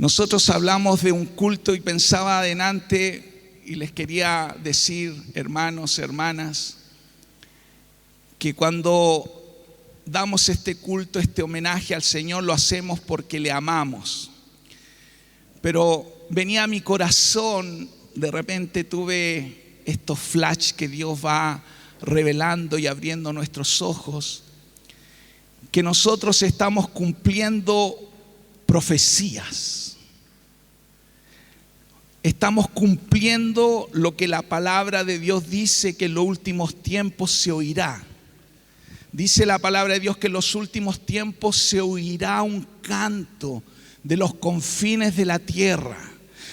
Nosotros hablamos de un culto y pensaba adelante y les quería decir, hermanos, hermanas, que cuando damos este culto, este homenaje al Señor, lo hacemos porque le amamos. Pero venía a mi corazón, de repente tuve estos flash que Dios va revelando y abriendo nuestros ojos, que nosotros estamos cumpliendo profecías. Estamos cumpliendo lo que la palabra de Dios dice que en los últimos tiempos se oirá. Dice la palabra de Dios que en los últimos tiempos se oirá un canto de los confines de la tierra.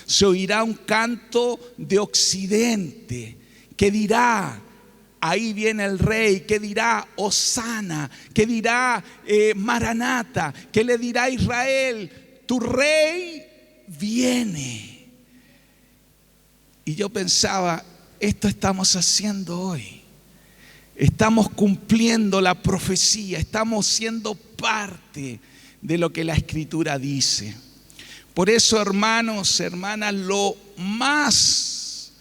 Se oirá un canto de occidente que dirá: ahí viene el rey, que dirá Hosana, que dirá Maranata, que le dirá a Israel: tu rey viene. Y yo pensaba, esto estamos haciendo hoy. Estamos cumpliendo la profecía, estamos siendo parte de lo que la Escritura dice. Por eso, hermanos, hermanas, lo más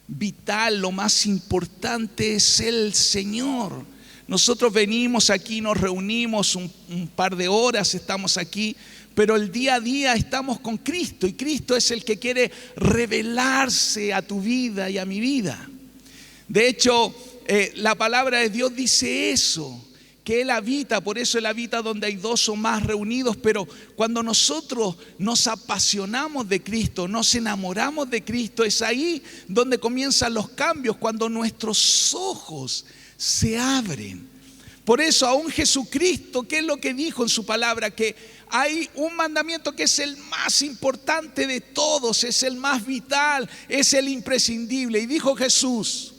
vital, lo más importante es el Señor. Nosotros venimos aquí, nos reunimos un par de horas, estamos aquí, pero el día a día estamos con Cristo y Cristo es el que quiere revelarse a tu vida y a mi vida. De hecho, la palabra de Dios dice eso, que Él habita, por eso Él habita donde hay dos o más reunidos. Pero cuando nosotros nos apasionamos de Cristo, nos enamoramos de Cristo, es ahí donde comienzan los cambios, cuando nuestros ojos se abren. Por eso aún Jesucristo, ¿qué es lo que dijo en su palabra? Que hay un mandamiento que es el más importante de todos, es el más vital, es el imprescindible. Y dijo Jesús: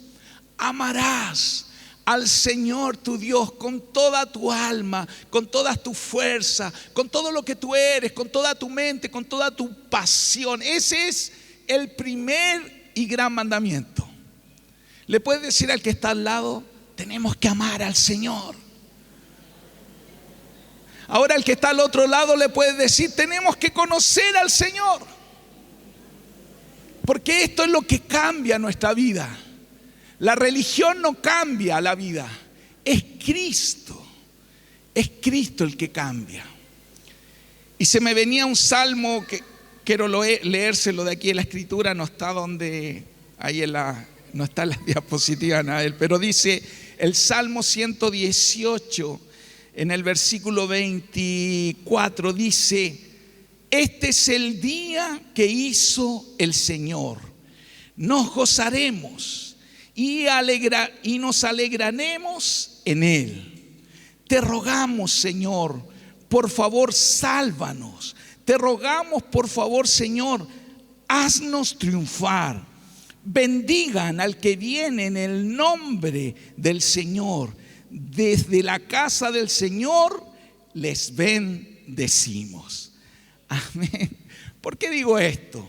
amarás al Señor tu Dios con toda tu alma, con toda tu fuerza, con todo lo que tú eres, con toda tu mente, con toda tu pasión. Ese es el primer y gran mandamiento. Le puedes decir al que está al lado: tenemos que amar al Señor. Ahora al que está al otro lado le puedes decir: tenemos que conocer al Señor. Porque esto es lo que cambia nuestra vida. La religión no cambia la vida, es Cristo el que cambia. Y se me venía un salmo que quiero leérselo de aquí en la Escritura, no está donde, ahí no está en la diapositiva, Nael, pero dice el Salmo 118, en el versículo 24, dice: este es el día que hizo el Señor, nos gozaremos y nos alegraremos en Él. Te rogamos, Señor, por favor, sálvanos. Te rogamos, por favor, Señor, haznos triunfar. Bendigan al que viene en el nombre del Señor. Desde la casa del Señor les bendecimos. Amén. ¿Por qué digo esto?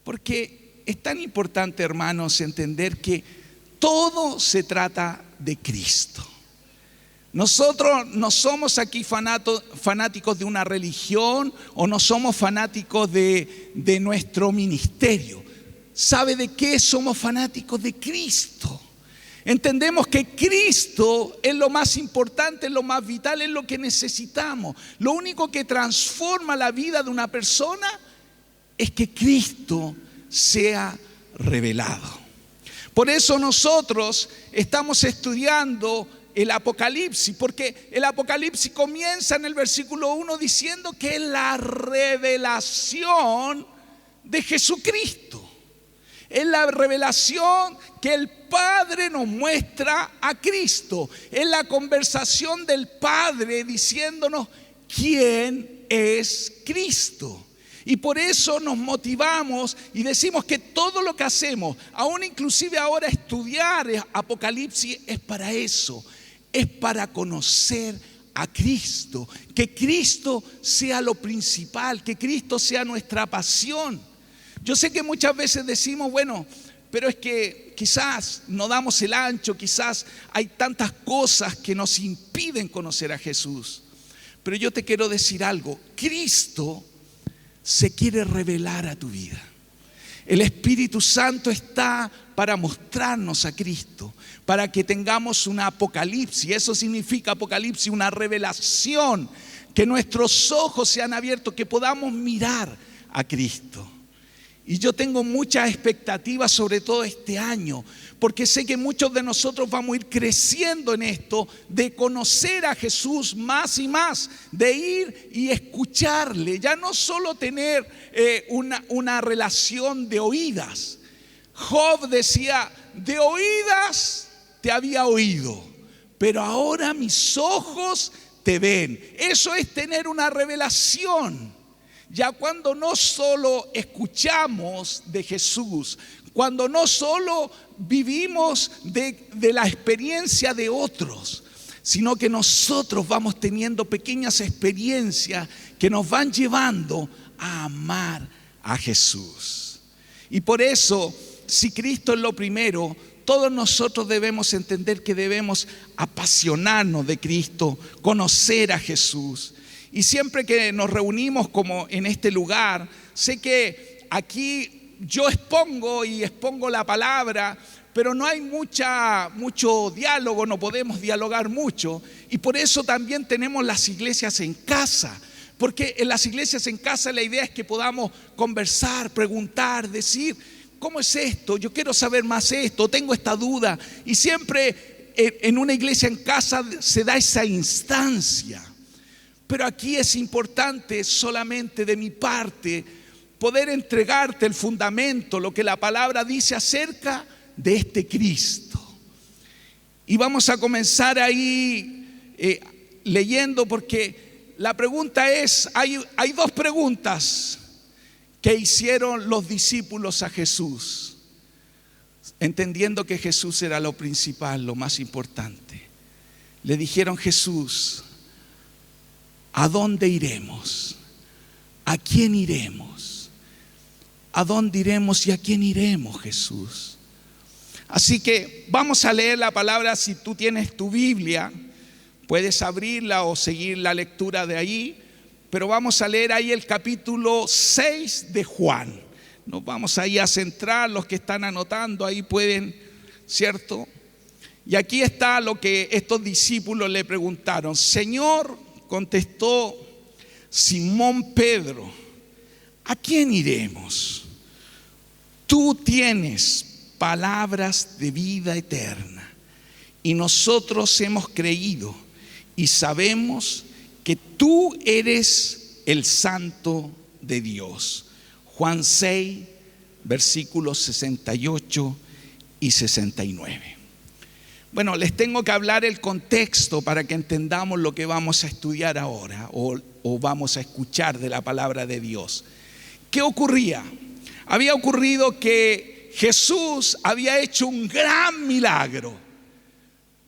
Porque es tan importante, hermanos, entender que todo se trata de Cristo. Nosotros no somos aquí fanáticos de una religión o no somos fanáticos de nuestro ministerio. ¿Sabe de qué somos fanáticos? De Cristo. Entendemos que Cristo es lo más importante, es lo más vital, es lo que necesitamos. Lo único que transforma la vida de una persona es que Cristo sea revelado. Por eso nosotros estamos estudiando el Apocalipsis, porque el Apocalipsis comienza en el versículo 1 diciendo que es la revelación de Jesucristo. Es la revelación que el Padre nos muestra a Cristo. Es la conversación del Padre diciéndonos quién es Cristo. Y por eso nos motivamos y decimos que todo lo que hacemos, aún inclusive ahora estudiar Apocalipsis, es para eso. Es para conocer a Cristo. Que Cristo sea lo principal, que Cristo sea nuestra pasión. Yo sé que muchas veces decimos, bueno, pero es que quizás no damos el ancho, quizás hay tantas cosas que nos impiden conocer a Jesús. Pero yo te quiero decir algo: Cristo se quiere revelar a tu vida. El Espíritu Santo está para mostrarnos a Cristo, para que tengamos una apocalipsis. Eso significa apocalipsis, una revelación, que nuestros ojos sean abiertos, que podamos mirar a Cristo. Y yo tengo muchas expectativas, sobre todo este año, porque sé que muchos de nosotros vamos a ir creciendo en esto, de conocer a Jesús más y más, de ir y escucharle, ya no solo tener una relación de oídas. Job decía, de oídas te había oído, pero ahora mis ojos te ven. Eso es tener una revelación. Ya cuando no solo escuchamos de Jesús, cuando no solo vivimos de la experiencia de otros, sino que nosotros vamos teniendo pequeñas experiencias que nos van llevando a amar a Jesús. Y por eso, si Cristo es lo primero, todos nosotros debemos entender que debemos apasionarnos de Cristo, conocer a Jesús. Y siempre que nos reunimos como en este lugar, sé que aquí yo expongo la palabra, pero no hay mucho diálogo, no podemos dialogar mucho. Y por eso también tenemos las iglesias en casa. Porque en las iglesias en casa la idea es que podamos conversar, preguntar, decir, ¿cómo es esto? Yo quiero saber más esto, tengo esta duda. Y siempre en una iglesia en casa se da esa instancia. Pero aquí es importante solamente de mi parte poder entregarte el fundamento, lo que la palabra dice acerca de este Cristo. Y vamos a comenzar ahí leyendo, porque la pregunta es, hay dos preguntas que hicieron los discípulos a Jesús, entendiendo que Jesús era lo principal, lo más importante. Le dijeron, Jesús, ¿a dónde iremos? ¿A quién iremos? ¿A dónde iremos y a quién iremos, Jesús? Así que vamos a leer la palabra. Si tú tienes tu Biblia, puedes abrirla o seguir la lectura de ahí, pero vamos a leer ahí el capítulo 6 de Juan. Nos vamos ahí a centrar, los que están anotando ahí pueden, ¿cierto? Y aquí está lo que estos discípulos le preguntaron. Señor, contestó Simón Pedro, ¿a quién iremos? Tú tienes palabras de vida eterna y nosotros hemos creído y sabemos que tú eres el Santo de Dios. Juan 6, versículos 68 y 69. Bueno, les tengo que hablar el contexto para que entendamos lo que vamos a estudiar ahora o vamos a escuchar de la palabra de Dios. ¿Qué ocurría? Había ocurrido que Jesús había hecho un gran milagro.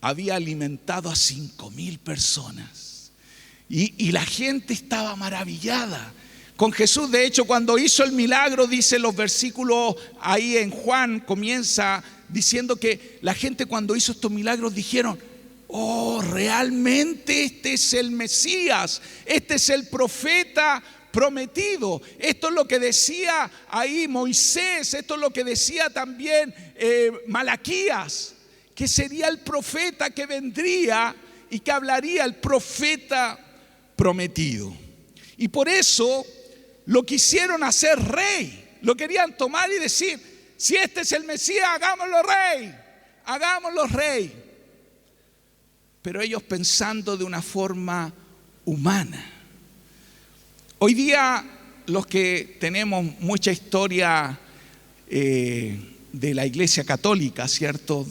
Había alimentado a 5,000 personas y la gente estaba maravillada con Jesús. De hecho, cuando hizo el milagro, dice los versículos ahí en Juan, comienza diciendo que la gente cuando hizo estos milagros dijeron, oh, realmente este es el Mesías, este es el profeta prometido. Esto es lo que decía ahí Moisés, esto es lo que decía también Malaquías, que sería el profeta que vendría y que hablaría, el profeta prometido. Y por eso lo quisieron hacer rey, lo querían tomar y decir, si este es el Mesías, hagámoslo rey. Pero ellos pensando de una forma humana. Hoy día los que tenemos mucha historia de la Iglesia Católica, ¿cierto?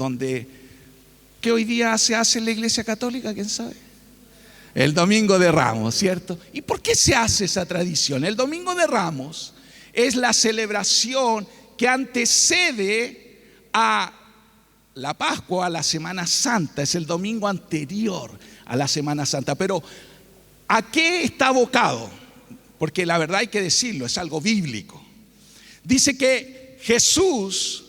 ¿Qué hoy día se hace en la Iglesia Católica? ¿Quién sabe? El Domingo de Ramos, ¿cierto? ¿Y por qué se hace esa tradición? El Domingo de Ramos es la celebración que antecede a la Pascua, a la Semana Santa. Es el domingo anterior a la Semana Santa. Pero ¿a qué está abocado? Porque la verdad hay que decirlo, es algo bíblico. Dice que Jesús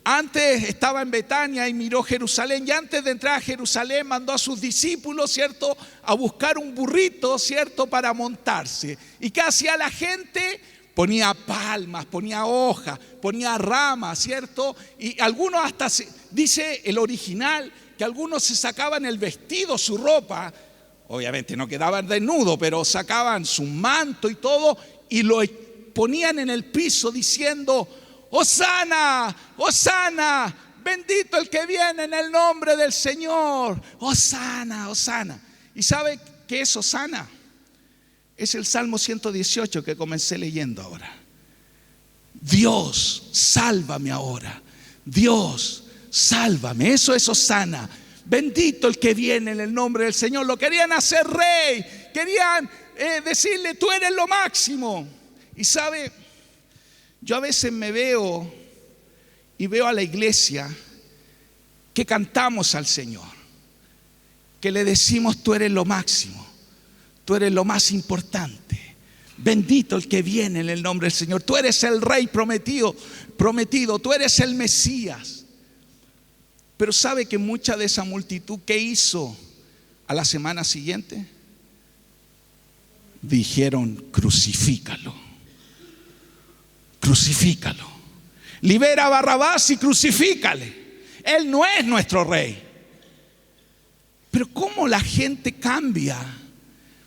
antes estaba en Betania y miró Jerusalén, y antes de entrar a Jerusalén mandó a sus discípulos, ¿cierto?, a buscar un burrito, ¿cierto?, para montarse. ¿Y qué hacía la gente? ponía palmas, ponía hojas, ponía ramas, ¿cierto? Y algunos hasta, dice el original, que algunos se sacaban el vestido, su ropa, obviamente no quedaban desnudos, pero sacaban su manto y todo y lo ponían en el piso diciendo: Hosana, Hosana, bendito el que viene en el nombre del Señor, Hosana, Hosana. ¿Y sabe qué es Hosana? Es el Salmo 118 que comencé leyendo ahora. Dios, sálvame ahora. Dios, sálvame. Eso es Hosana. Bendito el que viene en el nombre del Señor. Lo querían hacer rey. Querían decirle: tú eres lo máximo. Y sabe, yo a veces me veo y veo a la iglesia que cantamos al Señor, que le decimos: tú eres lo máximo, tú eres lo más importante, bendito el que viene en el nombre del Señor, tú eres el Rey prometido, tú eres el Mesías. Pero ¿sabe que mucha de esa multitud qué hizo a la semana siguiente? Dijeron: crucifícalo, crucifícalo, libera a Barrabás y crucifícale, él no es nuestro rey. Pero ¿cómo la gente cambia?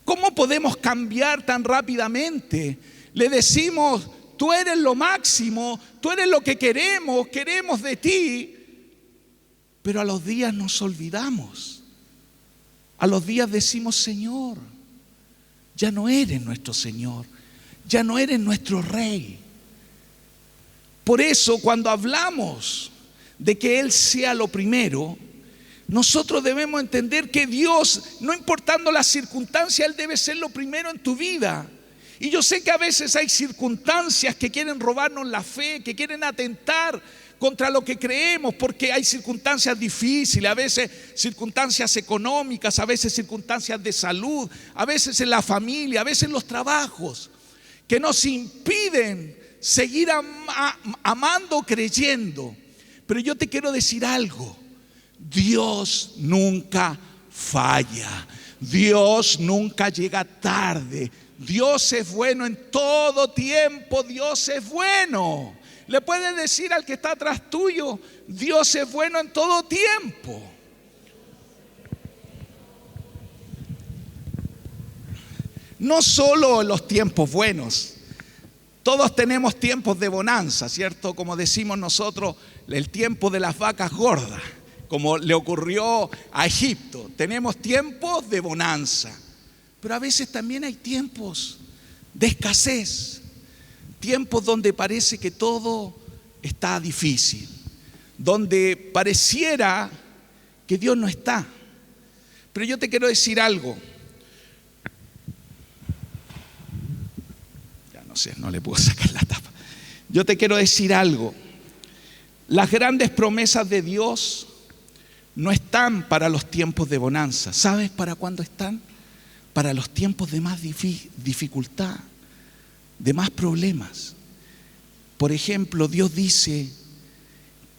¿Cómo podemos cambiar tan rápidamente? Le decimos: tú eres lo máximo, tú eres lo que queremos de ti. Pero a los días nos olvidamos. A los días decimos: Señor, ya no eres nuestro Señor, ya no eres nuestro Rey. Por eso, cuando hablamos de que Él sea lo primero, nosotros debemos entender que Dios, no importando las circunstancias, Él debe ser lo primero en tu vida. Y yo sé que a veces hay circunstancias que quieren robarnos la fe, que quieren atentar contra lo que creemos, porque hay circunstancias difíciles, a veces circunstancias económicas, a veces circunstancias de salud, a veces en la familia, a veces en los trabajos, que nos impiden seguir amando, creyendo. Pero yo te quiero decir algo: Dios nunca falla, Dios nunca llega tarde, Dios es bueno en todo tiempo, Dios es bueno. Le puedes decir al que está atrás tuyo: Dios es bueno en todo tiempo. No solo en los tiempos buenos. Todos tenemos tiempos de bonanza, ¿cierto? Como decimos nosotros, el tiempo de las vacas gordas, como le ocurrió a Egipto. Tenemos tiempos de bonanza, pero a veces también hay tiempos de escasez. Tiempos donde parece que todo está difícil, donde pareciera que Dios no está. Pero yo te quiero decir algo. Ya no sé, no le puedo sacar la tapa. Yo te quiero decir algo. Las grandes promesas de Dios no están para los tiempos de bonanza. ¿Sabes para cuándo están? Para los tiempos de más dificultad, de más problemas. Por ejemplo, Dios dice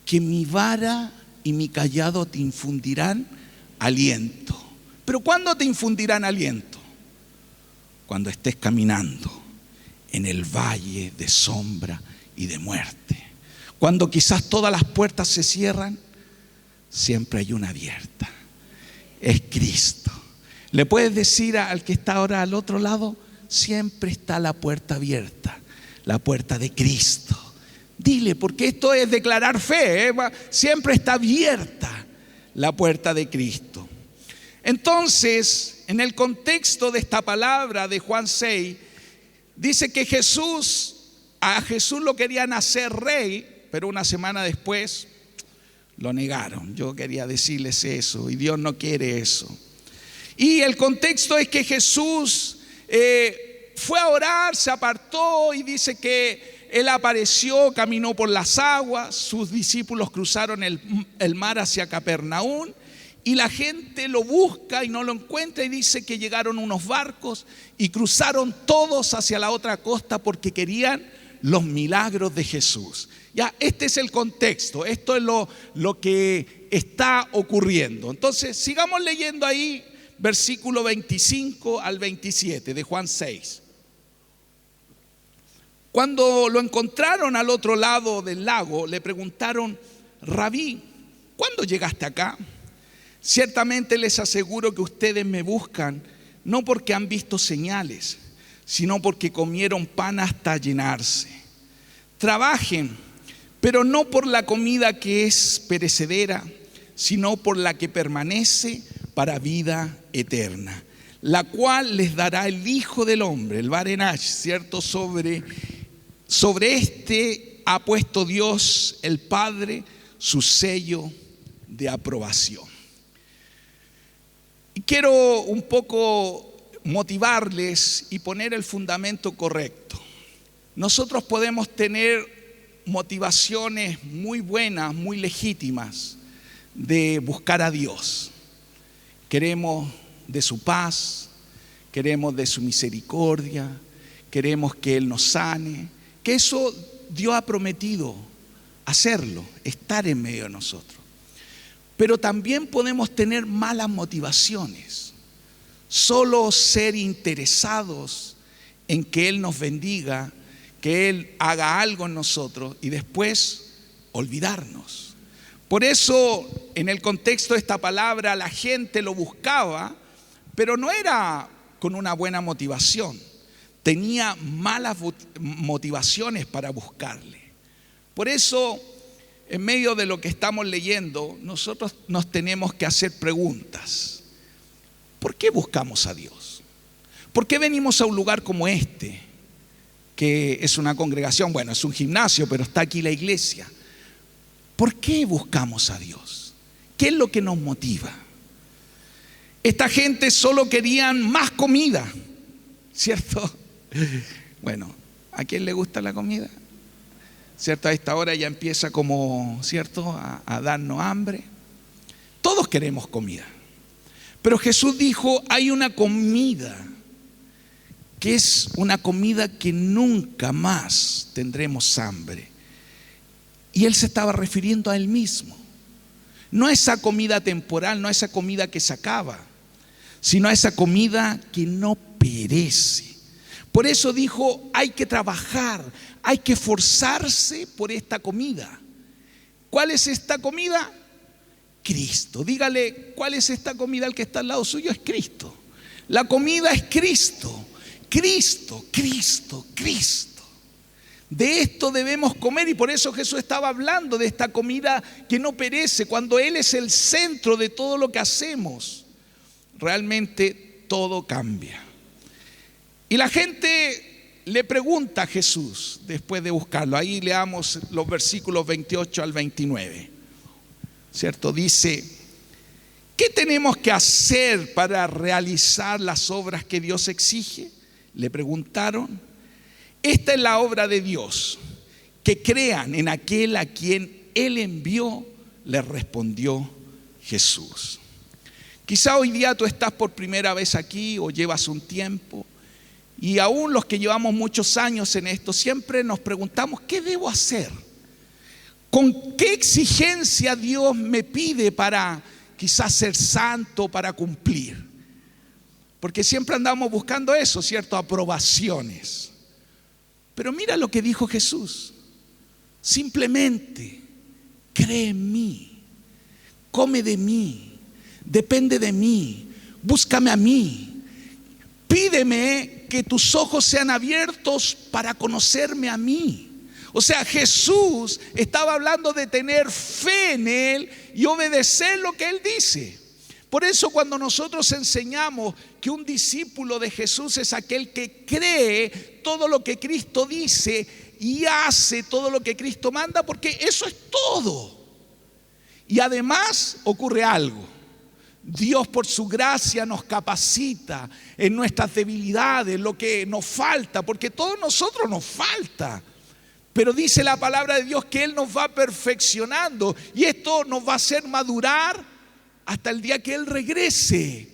que mi vara y mi cayado te infundirán aliento. ¿Pero cuándo te infundirán aliento? Cuando estés caminando en el valle de sombra y de muerte. Cuando quizás todas las puertas se cierran, siempre hay una abierta. Es Cristo. Le puedes decir al que está ahora al otro lado: siempre está la puerta abierta, la puerta de Cristo. Dile, porque esto es declarar fe, siempre está abierta la puerta de Cristo. Entonces, en el contexto de esta palabra de Juan 6, dice que a Jesús lo querían hacer rey, pero una semana después lo negaron. Yo quería decirles eso, y Dios no quiere eso. Y el contexto es que Jesús fue a orar, se apartó, y dice que Él apareció, caminó por las aguas, sus discípulos cruzaron el mar hacia Capernaum, y la gente lo busca y no lo encuentra, y dice que llegaron unos barcos y cruzaron todos hacia la otra costa porque querían los milagros de Jesús. Ya, este es el contexto, esto es lo que está ocurriendo. Entonces, sigamos leyendo ahí, versículo 25 al 27 de Juan 6. Cuando lo encontraron al otro lado del lago, le preguntaron: Rabí, ¿cuándo llegaste acá? Ciertamente les aseguro que ustedes me buscan no porque han visto señales, sino porque comieron pan hasta llenarse. Trabajen, pero no por la comida que es perecedera, sino por la que permanece para vida eterna, la cual les dará el Hijo del Hombre, el Barenash, ¿cierto? Sobre este ha puesto Dios, el Padre, su sello de aprobación. Y quiero un poco motivarles y poner el fundamento correcto. Nosotros podemos tener motivaciones muy buenas, muy legítimas de buscar a Dios. Queremos de su paz, queremos de su misericordia, queremos que Él nos sane, que eso Dios ha prometido hacerlo, estar en medio de nosotros. Pero también podemos tener malas motivaciones, solo ser interesados en que Él nos bendiga, que Él haga algo en nosotros y después olvidarnos. Por eso, en el contexto de esta palabra, la gente lo buscaba, pero no era con una buena motivación. Tenía malas motivaciones para buscarle. Por eso, en medio de lo que estamos leyendo, nosotros nos tenemos que hacer preguntas. ¿Por qué buscamos a Dios? ¿Por qué venimos a un lugar como este, que es una congregación? Bueno, es un gimnasio, pero está aquí la iglesia. ¿Por qué buscamos a Dios? ¿Qué es lo que nos motiva? Esta gente solo querían más comida, ¿cierto? Bueno, ¿a quién le gusta la comida? ¿Cierto? A esta hora ya empieza como, ¿cierto?, a darnos hambre. Todos queremos comida. Pero Jesús dijo, hay una comida que es una comida que nunca más tendremos hambre. Y Él se estaba refiriendo a Él mismo. No a esa comida temporal, no a esa comida que se acaba, sino a esa comida que no perece. Por eso dijo, hay que trabajar, hay que esforzarse por esta comida. ¿Cuál es esta comida? Cristo. Dígale, ¿cuál es esta comida? Al que está al lado suyo es Cristo. La comida es Cristo. Cristo, Cristo, Cristo. De esto debemos comer, y por eso Jesús estaba hablando de esta comida que no perece. Cuando Él es el centro de todo lo que hacemos, realmente todo cambia. Y la gente le pregunta a Jesús después de buscarlo. Ahí leamos los versículos 28 al 29. ¿Cierto? Dice, ¿qué tenemos que hacer para realizar las obras que Dios exige? Le preguntaron. Esta es la obra de Dios, que crean en aquel a quien Él envió, le respondió Jesús. Quizá hoy día tú estás por primera vez aquí o llevas un tiempo, y aún los que llevamos muchos años en esto siempre nos preguntamos, ¿qué debo hacer? ¿Con qué exigencia Dios me pide para quizás ser santo, para cumplir? Porque siempre andamos buscando eso, ¿cierto? Aprobaciones. Pero mira lo que dijo Jesús. Simplemente cree en mí, come de mí, depende de mí, búscame a mí, pídeme que tus ojos sean abiertos para conocerme a mí. O sea, Jesús estaba hablando de tener fe en Él y obedecer lo que Él dice. Por eso cuando nosotros enseñamos que un discípulo de Jesús es aquel que cree todo lo que Cristo dice y hace todo lo que Cristo manda, porque eso es todo. Y además ocurre algo. Dios por su gracia nos capacita en nuestras debilidades, lo que nos falta, porque todos nosotros nos falta. Pero dice la palabra de Dios que Él nos va perfeccionando y esto nos va a hacer madurar hasta el día que Él regrese,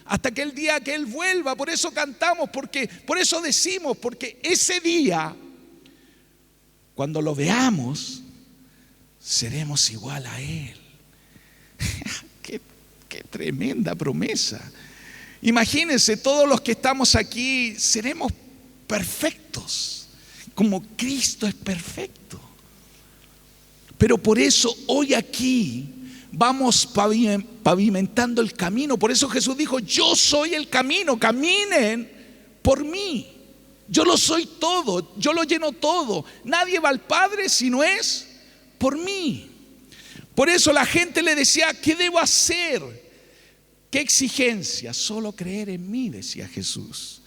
hasta que el día que Él vuelva. Por eso cantamos, por eso decimos, porque ese día, cuando lo veamos, seremos igual a Él. Qué tremenda promesa. Imagínense, todos los que estamos aquí seremos perfectos. como Cristo es perfecto. Pero por eso hoy aquí vamos pavimentando el camino. Por eso Jesús dijo: yo soy el camino, caminen por mí. Yo lo soy todo, yo lo lleno todo. Nadie va al Padre si no es por mí. Por eso la gente le decía: ¿qué debo hacer? ¿Qué exigencia? Solo creer en mí, decía Jesús.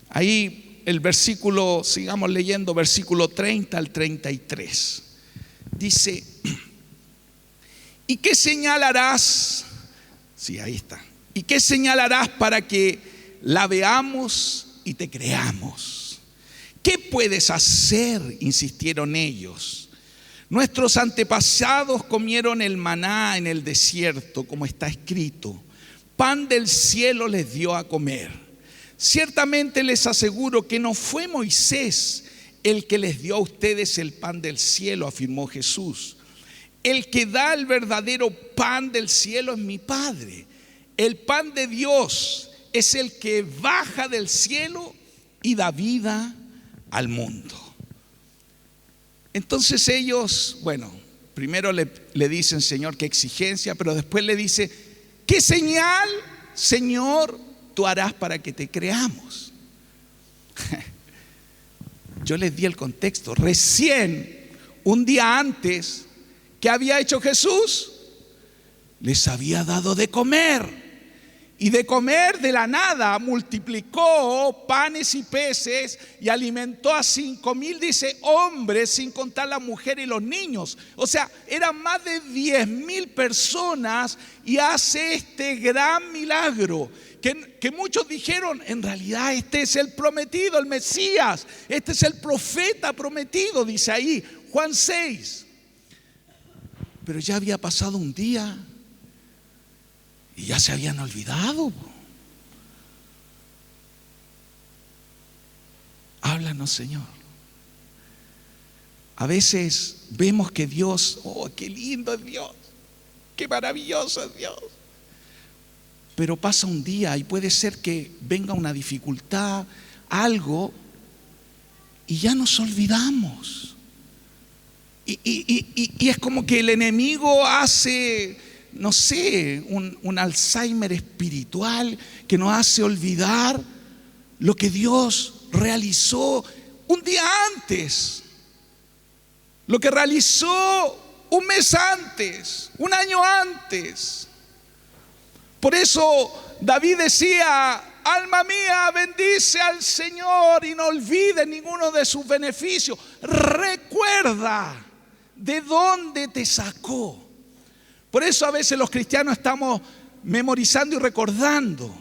Ahí el versículo, sigamos leyendo, versículo 30 al 33. Dice: ¿y qué señalarás? Sí, ahí está. ¿Y qué señalarás para que la veamos y te creamos? ¿Qué puedes hacer?, insistieron ellos. Nuestros antepasados comieron el maná en el desierto, como está escrito: pan del cielo les dio a comer. Ciertamente les aseguro que no fue Moisés el que les dio a ustedes el pan del cielo, afirmó Jesús. El que da el verdadero pan del cielo es mi Padre. El pan de Dios es el que baja del cielo y da vida al mundo. Entonces ellos, primero le dicen: Señor, qué exigencia, pero después le dice: ¿qué señal, Señor, tú harás para que te creamos? Yo les di el contexto. Recién, un día antes, ¿qué había hecho Jesús? Les había dado de comer. Y de comer de la nada multiplicó panes y peces y alimentó a 5,000, dice, hombres, sin contar la mujer y los niños. O sea, eran más de 10,000 personas y hace este gran milagro. Que muchos dijeron: en realidad este es el prometido, el Mesías, este es el profeta prometido, dice ahí Juan 6. Pero ya había pasado un día y ya se habían olvidado. Háblanos, Señor. A veces vemos que Dios, oh, qué lindo es Dios, qué maravilloso es Dios. Pero pasa un día y puede ser que venga una dificultad, algo, y ya nos olvidamos. Y es como que el enemigo hace, no sé, un Alzheimer espiritual que nos hace olvidar lo que Dios realizó un día antes, lo que realizó un mes antes, un año antes. Por eso David decía: alma mía, bendice al Señor y no olvides ninguno de sus beneficios. Recuerda de dónde te sacó. Por eso a veces los cristianos estamos memorizando y recordando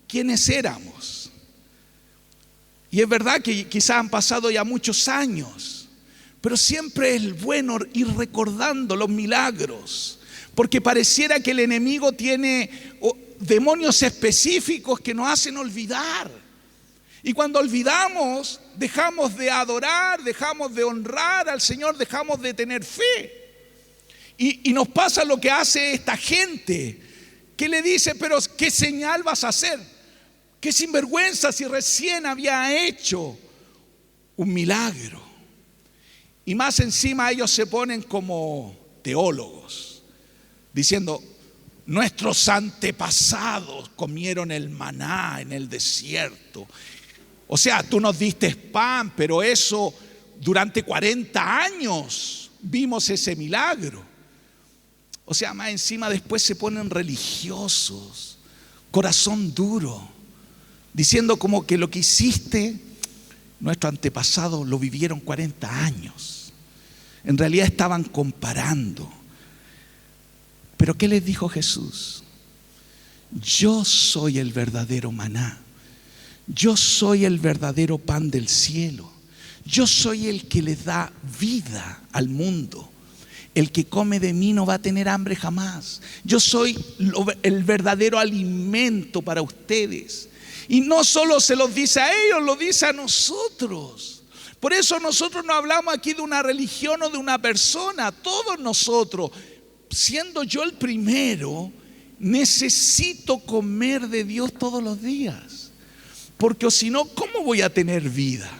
quiénes éramos. Y es verdad que quizás han pasado ya muchos años, pero siempre es bueno ir recordando los milagros. Porque pareciera que el enemigo tiene demonios específicos que nos hacen olvidar. Y cuando olvidamos, dejamos de adorar, dejamos de honrar al Señor, dejamos de tener fe. Y nos pasa lo que hace esta gente, que le dice: pero ¿qué señal vas a hacer? Qué sinvergüenza, si recién había hecho un milagro. Y más encima ellos se ponen como teólogos, diciendo: nuestros antepasados comieron el maná en el desierto. O sea, tú nos diste pan, pero eso durante 40 años vimos ese milagro. O sea, más encima después se ponen religiosos, corazón duro, diciendo como que lo que hiciste, nuestros antepasados lo vivieron 40 años. En realidad estaban comparando. Pero ¿qué les dijo Jesús? Yo soy el verdadero maná. Yo soy el verdadero pan del cielo. Yo soy el que les da vida al mundo. El que come de mí no va a tener hambre jamás. Yo soy el verdadero alimento para ustedes. Y no solo se los dice a ellos, lo dice a nosotros. Por eso nosotros no hablamos aquí de una religión o de una persona. Todos nosotros, siendo yo el primero, necesito comer de Dios todos los días. Porque si no, ¿cómo voy a tener vida?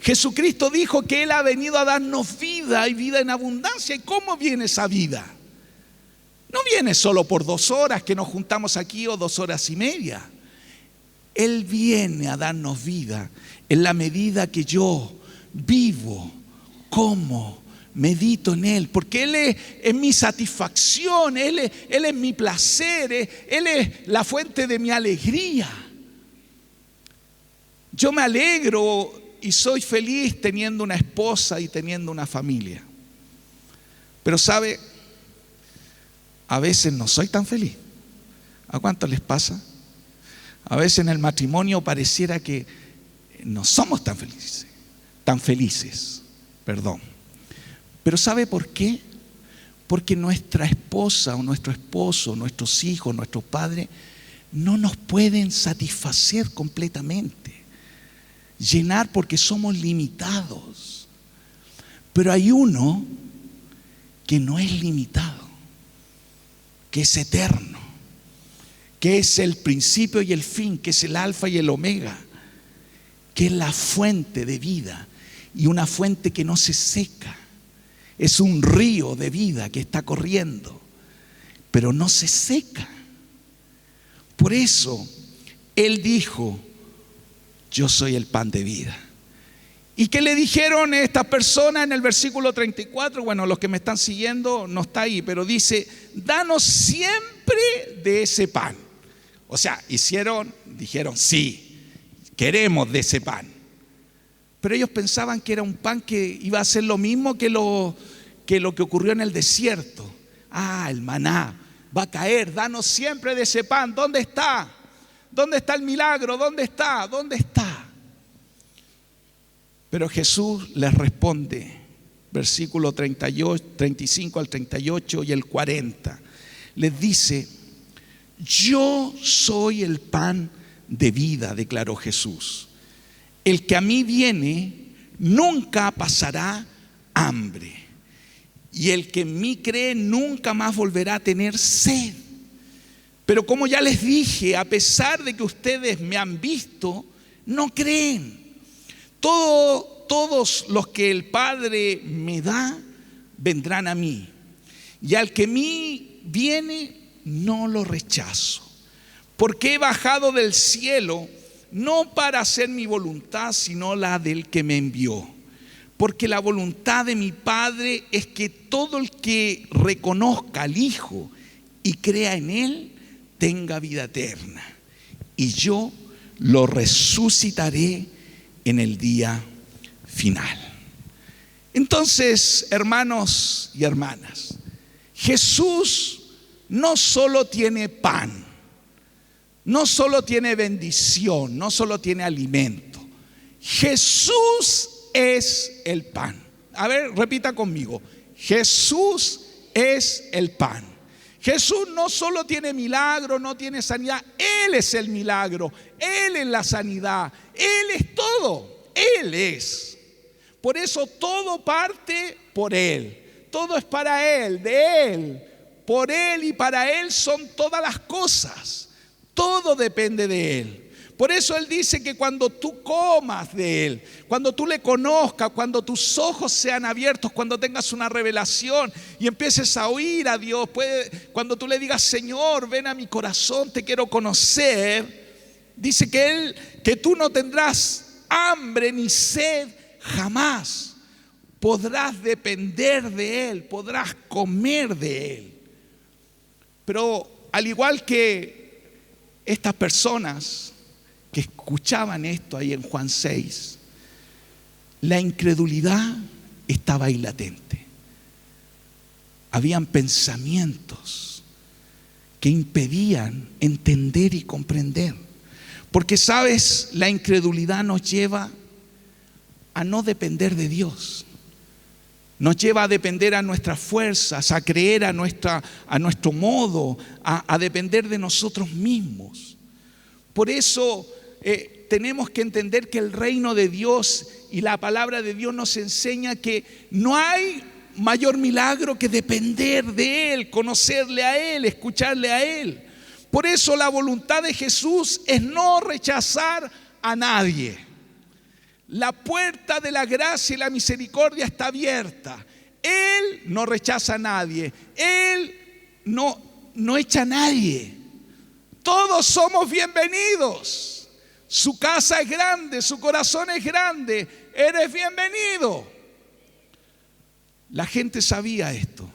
Jesucristo dijo que Él ha venido a darnos vida y vida en abundancia. ¿Y cómo viene esa vida? No viene solo por 2 horas que nos juntamos aquí o 2 horas y media. Él viene a darnos vida en la medida que yo vivo, como, medito en Él, porque Él es mi satisfacción, Él es mi placer, Él es la fuente de mi alegría. Yo me alegro y soy feliz teniendo una esposa y teniendo una familia. Pero ¿sabe? A veces no soy tan feliz. ¿A cuánto les pasa? A veces en el matrimonio pareciera que no somos tan felices, perdón. Pero ¿sabe por qué? Porque nuestra esposa o nuestro esposo, nuestros hijos, nuestros padres no nos pueden satisfacer completamente, llenar, porque somos limitados. Pero hay uno que no es limitado, que es eterno, que es el principio y el fin, que es el alfa y el omega, que es la fuente de vida y una fuente que no se seca. Es un río de vida que está corriendo, pero no se seca. Por eso Él dijo: yo soy el pan de vida. ¿Y qué le dijeron estas personas en el versículo 34? Bueno, los que me están siguiendo no está ahí, pero dice: danos siempre de ese pan. O sea, dijeron sí, queremos de ese pan. Pero ellos pensaban que era un pan que iba a ser lo mismo que lo que ocurrió en el desierto. El maná va a caer, danos siempre de ese pan. ¿Dónde está? ¿Dónde está el milagro? ¿Dónde está? ¿Dónde está? Pero Jesús les responde, versículo 38, 35 al 38 y el 40. Les dice: yo soy el pan de vida, declaró Jesús. El que a mí viene nunca pasará hambre, y el que en mí cree nunca más volverá a tener sed. Pero como ya les dije, a pesar de que ustedes me han visto, no creen. Todos los que el Padre me da vendrán a mí, y al que a mí viene no lo rechazo, porque he bajado del cielo no para hacer mi voluntad, sino la del que me envió. Porque la voluntad de mi Padre es que todo el que reconozca al Hijo y crea en Él tenga vida eterna, y yo lo resucitaré en el día final. Entonces, hermanos y hermanas, Jesús no solo tiene pan, no solo tiene bendición, no solo tiene alimento. Jesús es el pan. A ver, repita conmigo: Jesús es el pan. Jesús no solo tiene milagro, no tiene sanidad. Él es el milagro, Él es la sanidad, Él es todo, Él es. Por eso todo parte por Él, todo es para Él, de Él, por Él y para Él son todas las cosas. Todo depende de Él. Por eso Él dice que cuando tú comas de Él, cuando tú le conozcas, cuando tus ojos sean abiertos, cuando tengas una revelación y empieces a oír a Dios, cuando tú le digas: Señor, ven a mi corazón, te quiero conocer, dice que tú no tendrás hambre ni sed jamás. Podrás depender de Él, podrás comer de Él. Pero al igual que estas personas que escuchaban esto ahí en Juan 6, la incredulidad estaba ahí latente. Habían pensamientos que impedían entender y comprender. Porque, ¿sabes? La incredulidad nos lleva a no depender de Dios. Nos lleva a depender a nuestras fuerzas, a creer a nuestro modo, a depender de nosotros mismos. Por eso tenemos que entender que el reino de Dios y la palabra de Dios nos enseña que no hay mayor milagro que depender de Él, conocerle a Él, escucharle a Él. Por eso la voluntad de Jesús es no rechazar a nadie. La puerta de la gracia y la misericordia está abierta. Él no rechaza a nadie. Él no echa a nadie. Todos somos bienvenidos. Su casa es grande, su corazón es grande. Eres bienvenido. La gente sabía esto,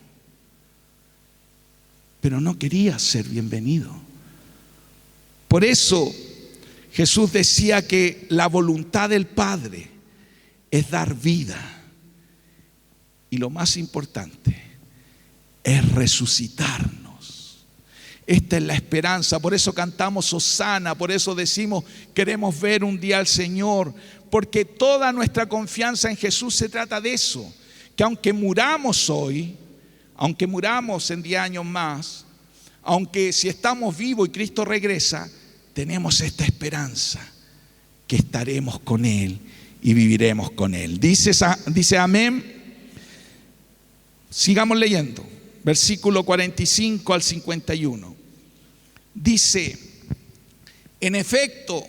pero no quería ser bienvenido. Por eso Jesús decía que la voluntad del Padre es dar vida. Y lo más importante es resucitarnos. Esta es la esperanza. Por eso cantamos Hosana. Por eso decimos queremos ver un día al Señor. Porque toda nuestra confianza en Jesús se trata de eso. Que aunque muramos hoy, aunque muramos en 10 años más, aunque si estamos vivos y Cristo regresa, tenemos esta esperanza que estaremos con Él y viviremos con Él. Dice amén. Sigamos leyendo. Versículo 45 al 51. Dice: en efecto,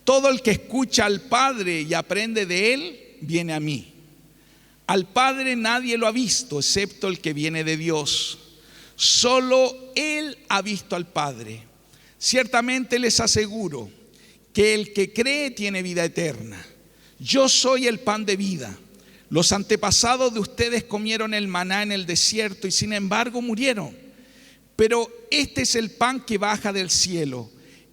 todo el que escucha al Padre y aprende de Él, viene a mí. Al Padre nadie lo ha visto, excepto el que viene de Dios. Solo Él ha visto al Padre. Ciertamente les aseguro que el que cree tiene vida eterna. Yo soy el pan de vida. Los antepasados de ustedes comieron el maná en el desierto y sin embargo murieron. Pero este es el pan que baja del cielo.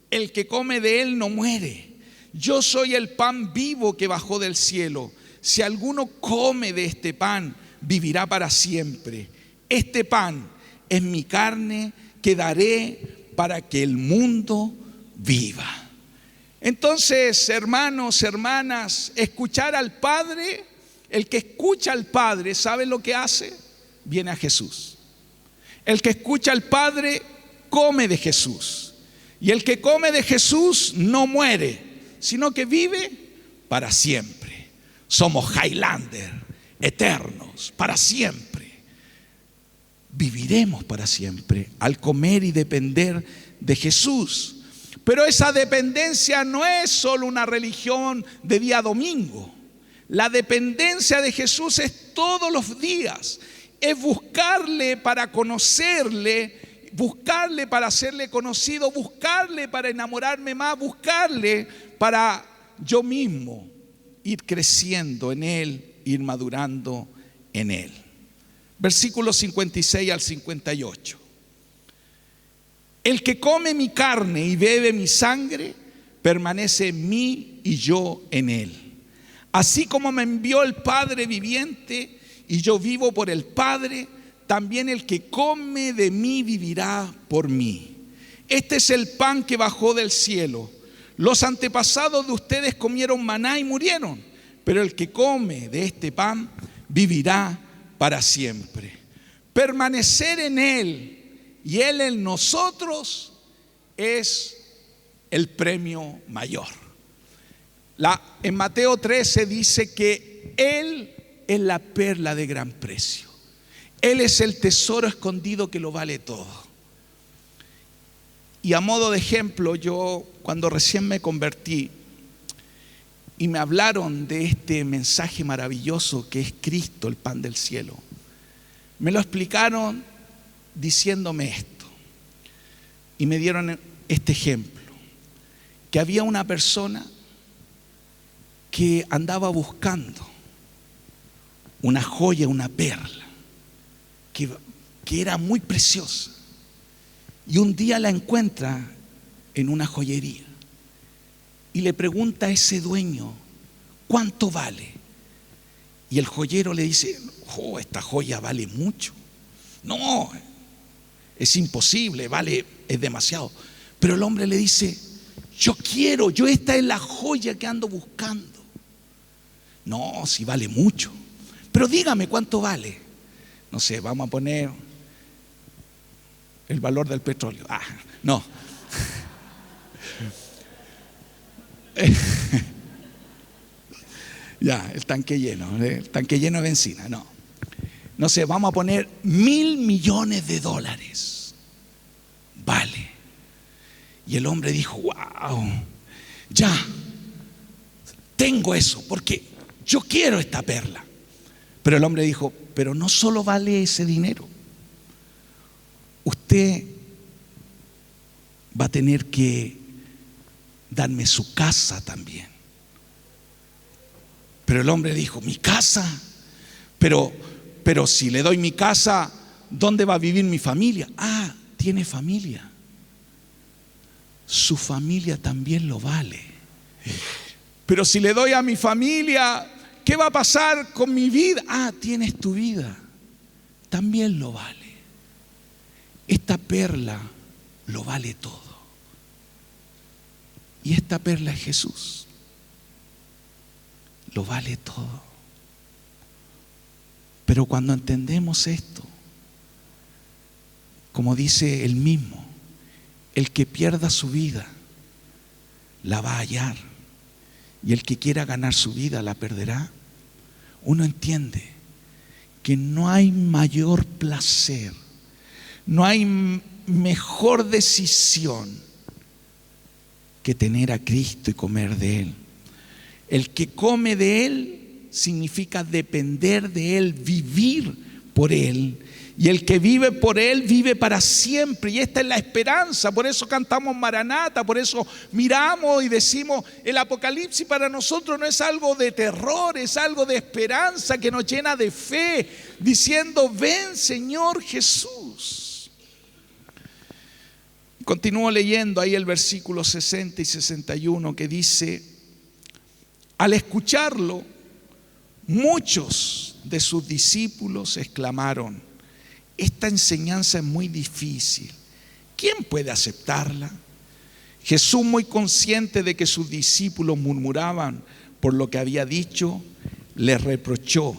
El que come de él no muere. Yo soy el pan vivo que bajó del cielo. Si alguno come de este pan, vivirá para siempre. Este pan es mi carne que daré para que el mundo viva. Entonces, hermanos, hermanas, escuchar al Padre, el que escucha al Padre, ¿sabe lo que hace? Viene a Jesús. El que escucha al Padre, come de Jesús. Y el que come de Jesús no muere, sino que vive para siempre. Somos Highlander, eternos, para siempre. Viviremos para siempre al comer y depender de Jesús. Pero esa dependencia no es solo una religión de día domingo. La dependencia de Jesús es todos los días. Es buscarle para conocerle, buscarle para hacerle conocido, buscarle para enamorarme más, buscarle para yo mismo ir creciendo en Él, ir madurando en Él. Versículos 56 al 58. El que come mi carne y bebe mi sangre, permanece en mí y yo en él. Así como me envió el Padre viviente y yo vivo por el Padre, también el que come de mí vivirá por mí. Este es el pan que bajó del cielo. Los antepasados de ustedes comieron maná y murieron, pero el que come de este pan vivirá para siempre. Permanecer en Él y Él en nosotros es el premio mayor. En Mateo 13 dice que Él es la perla de gran precio. Él es el tesoro escondido que lo vale todo. Y a modo de ejemplo, yo cuando recién me convertí y me hablaron de este mensaje maravilloso que es Cristo, el pan del cielo, me lo explicaron diciéndome esto. Y me dieron este ejemplo, que había una persona que andaba buscando una joya, una perla, que era muy preciosa. Y un día la encuentra en una joyería y le pregunta a ese dueño, ¿cuánto vale? Y el joyero le dice, oh, esta joya vale mucho. No, es imposible, es demasiado. Pero el hombre le dice, yo esta es la joya que ando buscando. No, si vale mucho. Pero dígame cuánto vale. No sé, vamos a poner el valor del petróleo. No. Ya, el tanque lleno de benzina. No sé, vamos a poner $1,000 millones. Vale. Y el hombre dijo, wow, ya, tengo eso, porque yo quiero esta perla. Pero el hombre dijo, pero no solo vale ese dinero. Usted va a tener que darme su casa también. Pero el hombre dijo, ¿mi casa? Pero si le doy mi casa, ¿dónde va a vivir mi familia? Ah, tiene familia. Su familia también lo vale. Pero si le doy a mi familia, ¿qué va a pasar con mi vida? Ah, tienes tu vida. También lo vale. Esta perla lo vale todo. Y esta perla es Jesús. Lo vale todo. Pero cuando entendemos esto, como dice él mismo, el que pierda su vida la va a hallar, y el que quiera ganar su vida la perderá. Uno entiende que no hay mayor placer, no hay mejor decisión que tener a Cristo y comer de Él. El que come de Él significa depender de Él, vivir por Él. Y el que vive por Él vive para siempre. Y esta es la esperanza. Por eso cantamos Maranata, por eso miramos y decimos, el Apocalipsis para nosotros no es algo de terror, es algo de esperanza que nos llena de fe, diciendo, ven Señor Jesús. Continúo leyendo ahí el versículo 60 y 61 que dice, al escucharlo, muchos de sus discípulos exclamaron, esta enseñanza es muy difícil, ¿quién puede aceptarla? Jesús, muy consciente de que sus discípulos murmuraban por lo que había dicho, les reprochó,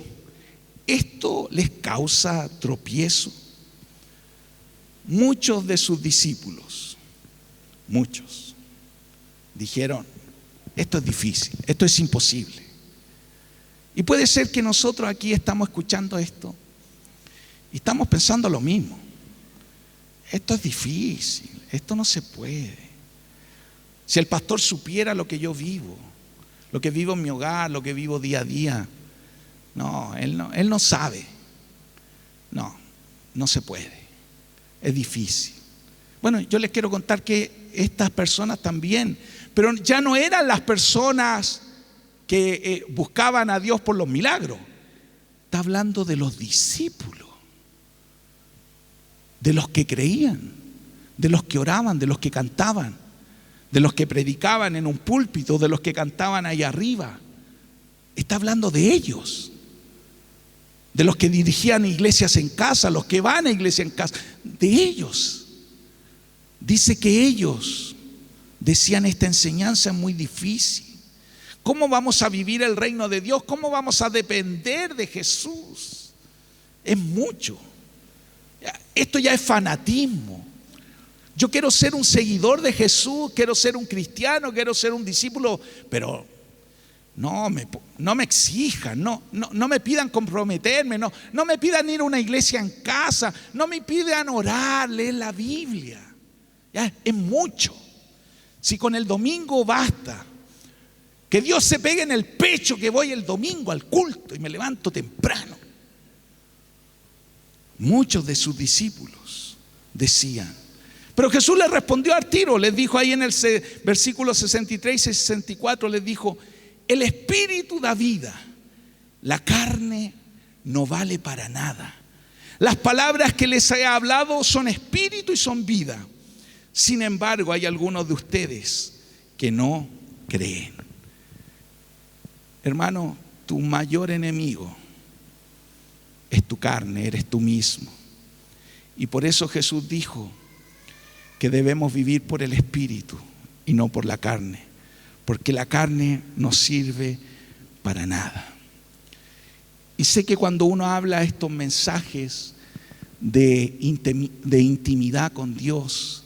¿esto les causa tropiezo? Muchos de sus discípulos, muchos, dijeron, esto es difícil, esto es imposible. Y puede ser que nosotros aquí estamos escuchando esto y estamos pensando lo mismo. Esto es difícil, esto no se puede. Si el pastor supiera lo que yo vivo, lo que vivo en mi hogar, lo que vivo día a día, él no sabe. No se puede. Es difícil. Bueno, yo les quiero contar que estas personas también, pero ya no eran las personas que buscaban a Dios por los milagros. Está hablando de los discípulos, de los que creían, de los que oraban, de los que cantaban, de los que predicaban en un púlpito, de los que cantaban ahí arriba. Está hablando de ellos, de los que dirigían iglesias en casa, los que van a iglesia en casa, de ellos. Dice que ellos decían, esta enseñanza es muy difícil. ¿Cómo vamos a vivir el reino de Dios? ¿Cómo vamos a depender de Jesús? Es mucho. Esto ya es fanatismo. Yo quiero ser un seguidor de Jesús, quiero ser un cristiano, quiero ser un discípulo, pero no me exijan, no me pidan comprometerme, no me pidan ir a una iglesia en casa, no me pidan orar, leer la Biblia. Ya es mucho. Si con el domingo basta, que Dios se pegue en el pecho que voy el domingo al culto y me levanto temprano. Muchos de sus discípulos decían, pero Jesús les respondió al tiro, les dijo ahí en el versículo 63 y 64, les dijo, el espíritu da vida, la carne no vale para nada. Las palabras que les he hablado son espíritu y son vida. Sin embargo, hay algunos de ustedes que no creen. Hermano, tu mayor enemigo es tu carne, eres tú mismo. Y por eso Jesús dijo que debemos vivir por el Espíritu y no por la carne, porque la carne no sirve para nada. Y sé que cuando uno habla estos mensajes de intimidad con Dios,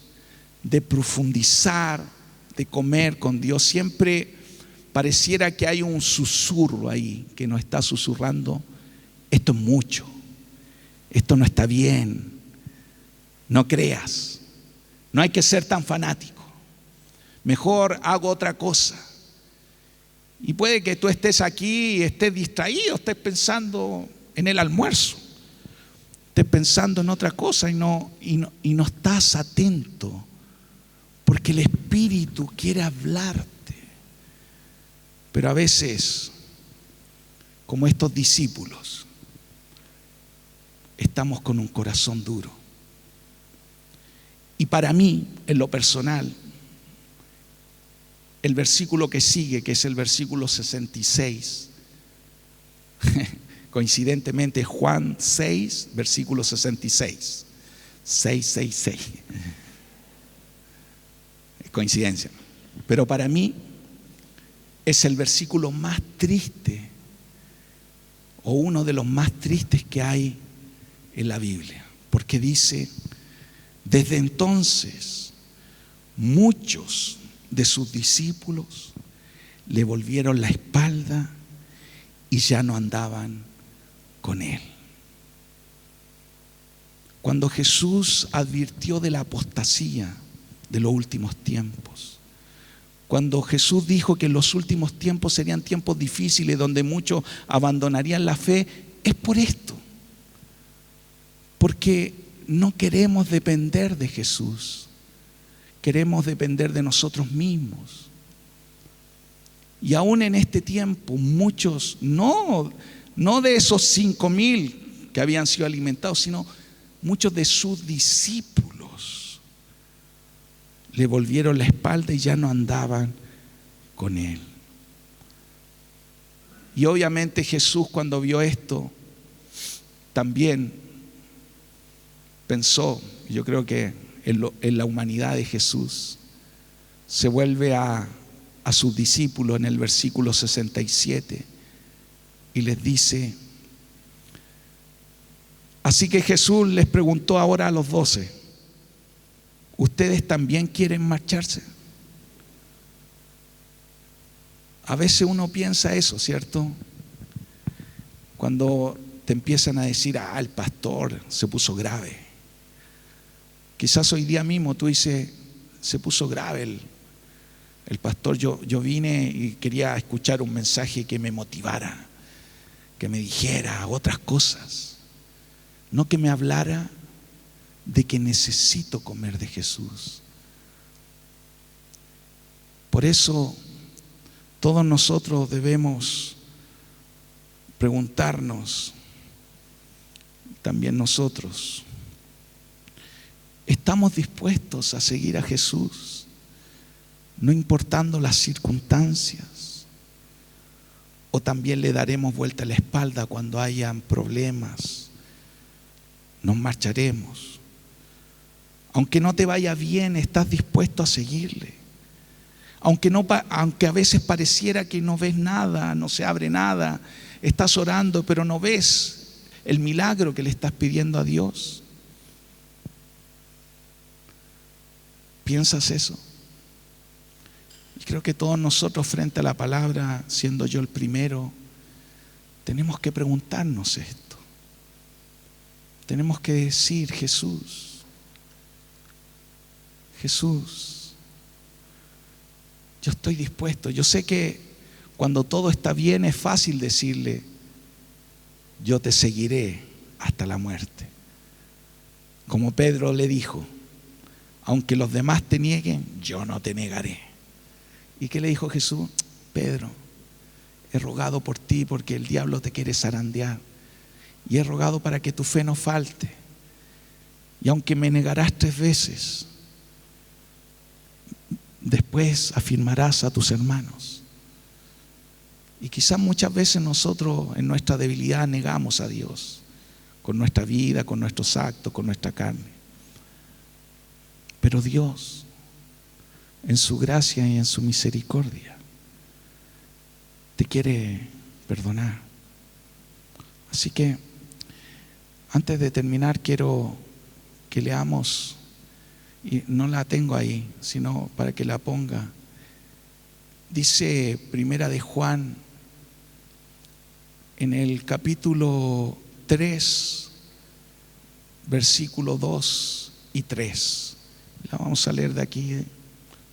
de profundizar, de comer con Dios, siempre pareciera que hay un susurro ahí que nos está susurrando, esto es mucho, esto no está bien, no creas, no hay que ser tan fanático, mejor hago otra cosa. Y puede que tú estés aquí y estés distraído, estés pensando en el almuerzo, estés pensando en otra cosa y no estás atento, porque el Espíritu quiere hablarte. Pero a veces, como estos discípulos, estamos con un corazón duro. Y para mí, en lo personal, el versículo que sigue, que es el versículo 66, coincidentemente Juan 6, versículo 66, 666. Es coincidencia. Pero para mí es el versículo más triste, o uno de los más tristes que hay en la Biblia, porque dice: desde entonces muchos de sus discípulos le volvieron la espalda y ya no andaban con él. Cuando Jesús advirtió de la apostasía de los últimos tiempos, cuando Jesús dijo que los últimos tiempos serían tiempos difíciles donde muchos abandonarían la fe, es por esto, porque no queremos depender de Jesús, queremos depender de nosotros mismos. Y aún en este tiempo muchos, no de esos 5,000 que habían sido alimentados, sino muchos de sus discípulos le volvieron la espalda y ya no andaban con él. Y obviamente Jesús, cuando vio esto, también pensó, yo creo que en la humanidad de Jesús, se vuelve a sus discípulos en el versículo 67 y les dice: así que Jesús les preguntó ahora a los 12: ¿ustedes también quieren marcharse? A veces uno piensa eso, ¿cierto? Cuando te empiezan a decir: el pastor se puso grave. Quizás hoy día mismo tú dices: se puso grave el pastor. Yo vine y quería escuchar un mensaje que me motivara, que me dijera otras cosas, no que me hablara de que necesito comer de Jesús. Por eso todos nosotros debemos preguntarnos, también nosotros, ¿estamos dispuestos a seguir a Jesús, no importando las circunstancias? ¿O también le daremos vuelta a la espalda cuando hayan problemas? Nos marcharemos. Aunque no te vaya bien, ¿estás dispuesto a seguirle? Aunque a veces pareciera que no ves nada, no se abre nada, estás orando pero no ves el milagro que le estás pidiendo a Dios. ¿Piensas eso? Y creo que todos nosotros, frente a la palabra, siendo yo el primero, tenemos que preguntarnos esto. Tenemos que decir: Jesús, yo estoy dispuesto. Yo sé que cuando todo está bien es fácil decirle: yo te seguiré hasta la muerte. Como Pedro le dijo: aunque los demás te nieguen, yo no te negaré. ¿Y qué le dijo Jesús? Pedro, he rogado por ti porque el diablo te quiere zarandear, y he rogado para que tu fe no falte. Y aunque me negarás 3 veces, después afirmarás a tus hermanos. Y quizás muchas veces nosotros en nuestra debilidad negamos a Dios, con nuestra vida, con nuestros actos, con nuestra carne. Pero Dios, en su gracia y en su misericordia, te quiere perdonar. Así que antes de terminar, quiero que leamos, y no la tengo ahí, sino para que la ponga. Dice Primera de Juan, en el capítulo 3, versículo 2 y 3. La vamos a leer de aquí,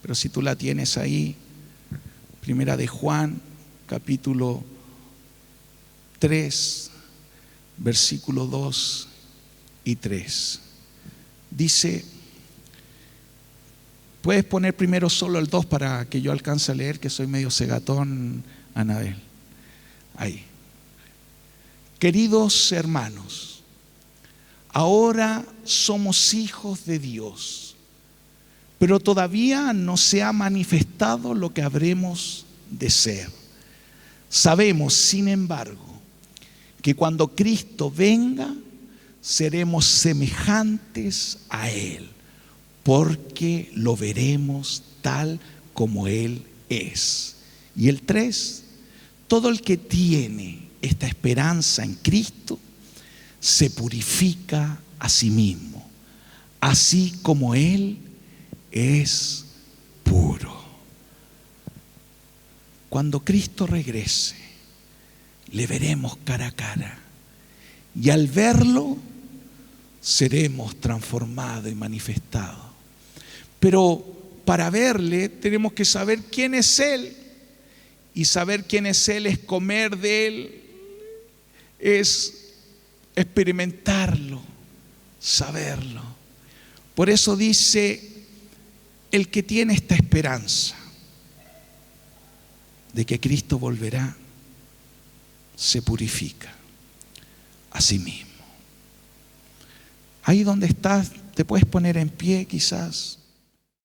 pero si tú la tienes ahí, Primera de Juan, capítulo 3, versículo 2 y 3. Dice, puedes poner primero solo el 2 para que yo alcance a leer, que soy medio cegatón, Anabel. Ahí. Queridos hermanos, ahora somos hijos de Dios, pero todavía no se ha manifestado lo que habremos de ser. Sabemos, sin embargo, que cuando Cristo venga, seremos semejantes a Él, porque lo veremos tal como Él es. Y el 3, todo el que tiene esta esperanza en Cristo se purifica a sí mismo, así como Él es puro. Cuando Cristo regrese, le veremos cara a cara, y al verlo seremos transformados y manifestados. Pero para verle tenemos que saber quién es Él, y saber quién es Él es comer de Él, es experimentarlo, saberlo. Por eso dice, el que tiene esta esperanza de que Cristo volverá, se purifica a sí mismo. Ahí donde estás, te puedes poner en pie quizás.